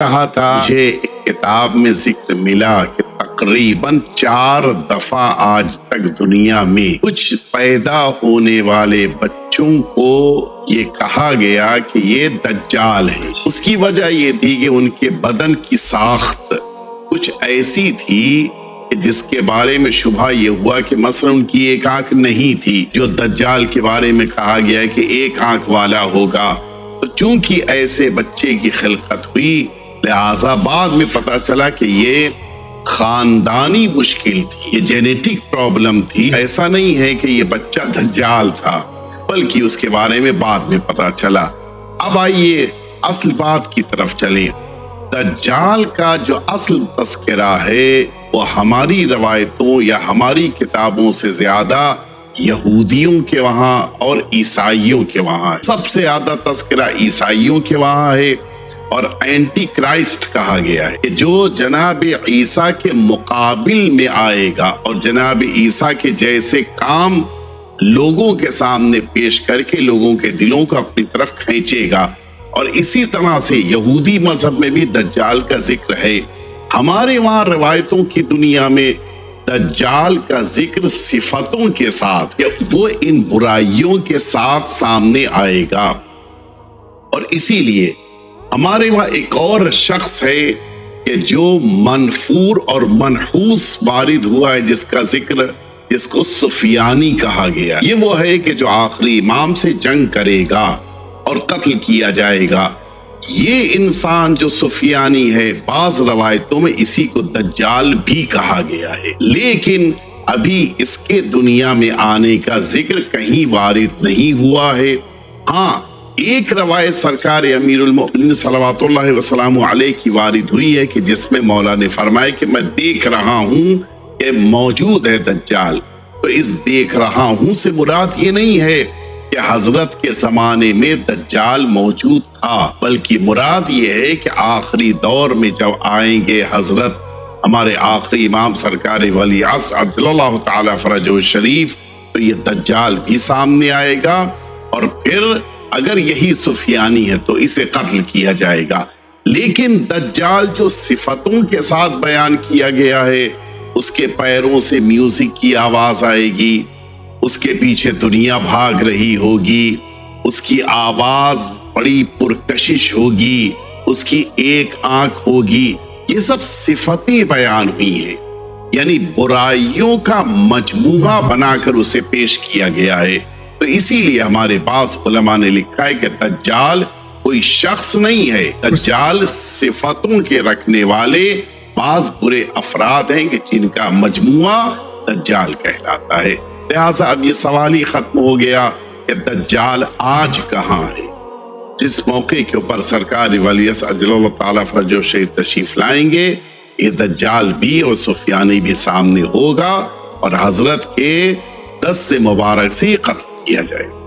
کہا تھا مجھے ایک کتاب میں ذکر ملا کہ تقریباً 4 دفعہ آج تک دنیا میں کچھ پیدا ہونے والے بچوں کو یہ کہا گیا کہ یہ دجال ہے۔ اس کی وجہ یہ تھی کہ ان کے بدن کی ساخت کچھ ایسی تھی کہ جس کے بارے میں شبہ یہ ہوا کہ مثلا ان کی ایک آنکھ نہیں تھی، جو دجال کے بارے میں کہا گیا کہ ایک آنکھ والا ہوگا۔ تو چونکہ ایسے بچے کی خلقت ہوئی، لہٰذا بعد میں پتا چلا کہ یہ خاندانی مشکل تھی، یہ جینیٹک پرابلم تھی۔ ایسا نہیں ہے کہ یہ بچہ دجال تھا، بلکہ اس کے بارے میں بعد میں پتا چلا۔ اب آئیے اصل بات کی طرف چلیں۔ دجال کا جو اصل تذکرہ ہے وہ ہماری روایتوں یا ہماری کتابوں سے زیادہ یہودیوں کے وہاں اور عیسائیوں کے وہاں ہے۔ سب سے زیادہ تذکرہ عیسائیوں کے وہاں ہے، اور اینٹی کرائسٹ کہا گیا ہے کہ جو جناب عیسیٰ کے مقابل میں آئے گا اور جناب عیسیٰ کے جیسے کام لوگوں کے سامنے پیش کر کے لوگوں کے دلوں کو اپنی طرف کھینچے گا۔ اور اسی طرح سے یہودی مذہب میں بھی دجال کا ذکر ہے۔ ہمارے وہاں روایتوں کی دنیا میں دجال کا ذکر صفتوں کے ساتھ کہ وہ ان برائیوں کے ساتھ سامنے آئے گا۔ اور اسی لیے ہمارے وہاں ایک اور شخص ہے کہ جو منفور اور منحوس وارد ہوا ہے، جس کا ذکر جس کو سفیانی کہا گیا۔ یہ وہ ہے کہ جو آخری امام سے جنگ کرے گا اور قتل کیا جائے گا۔ یہ انسان جو سفیانی ہے، بعض روایتوں میں اسی کو دجال بھی کہا گیا ہے، لیکن ابھی اس کے دنیا میں آنے کا ذکر کہیں وارد نہیں ہوا ہے۔ ہاں، ایک روایت سرکار امیر المؤمنین صلوات اللہ وسلام علیہ کی وارد ہوئی ہے کہ جس میں مولا نے فرمایا کہ میں دیکھ رہا ہوں کہ موجود ہے دجال۔ تو اس دیکھ رہا ہوں سے مراد یہ نہیں ہے کہ حضرت کے زمانے میں دجال موجود تھا، بلکہ مراد یہ ہے کہ آخری دور میں جب آئیں گے حضرت ہمارے آخری امام سرکار ولی عصر عجل اللہ تعالی فرجہ الشریف، تو یہ دجال بھی سامنے آئے گا، اور پھر اگر یہی سفیانی ہے تو اسے قتل کیا جائے گا۔ لیکن دجال جو صفتوں کے ساتھ بیان کیا گیا ہے، اس کے پیروں سے میوزک کی آواز آئے گی، اس کے پیچھے دنیا بھاگ رہی ہوگی، اس کی آواز بڑی پرکشش ہوگی، اس کی ایک آنکھ ہوگی، یہ سب صفتیں بیان ہوئی ہیں، یعنی برائیوں کا مجموعہ بنا کر اسے پیش کیا گیا ہے۔ تو اسی لیے ہمارے بعض علماء نے لکھا ہے کہ دجال کوئی شخص نہیں ہے، دجال صفتوں کے رکھنے والے بعض برے افراد ہیں کہ جن کا مجموعہ دجال کہلاتا ہے۔ لہٰذا اب یہ سوال ہی ختم ہو گیا کہ دجال آج کہاں ہے۔ جس موقع کے اوپر سرکار ولی عصر عجل اللہ تعالی فرجہ الشریف تشریف لائیں گے، یہ دجال بھی اور سفیانی بھی سامنے ہوگا، اور حضرت کے دست مبارک سے قتل کیا جائے گا۔